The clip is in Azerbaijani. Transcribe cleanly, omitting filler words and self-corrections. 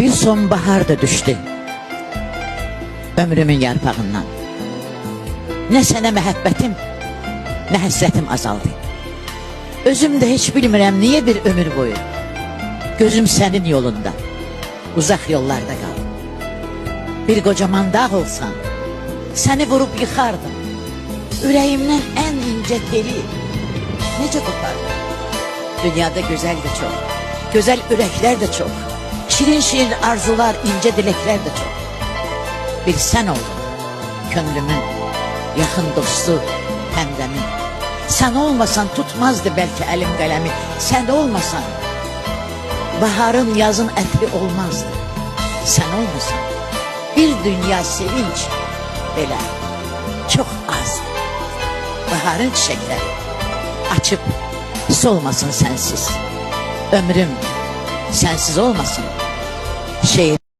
Bir sonbahar da düştü ömrümün yarpağından. Ne sənə məhəbbətim, nə həsrətim azaldı. Özüm də heç bilmirəm niyə bir ömür boyu gözüm sənin yolunda, uzaq yollarda qaldı. Bir qocaman dağ olsan, səni vurub yıxardım. Ürəyimdən ən incə teli necə qopardım. Dünyada gözəl də çox, gözəl ürəklər də çox, şirin-şirin arzular, incə diləklər də çox. Bir sən oldun, könlümün yaxın dostu, həmdəmin. Sən olmasan tutmazdı bəlkə əlim qələmi. Sən olmasan baharın, yazın ətri olmazdı. Sən olmasan bir dünya sevinç belə çox azdı. Baharın çiçəkləri açıb solmasın sənsiz. Ömrüm sənsiz olmasın. Şeir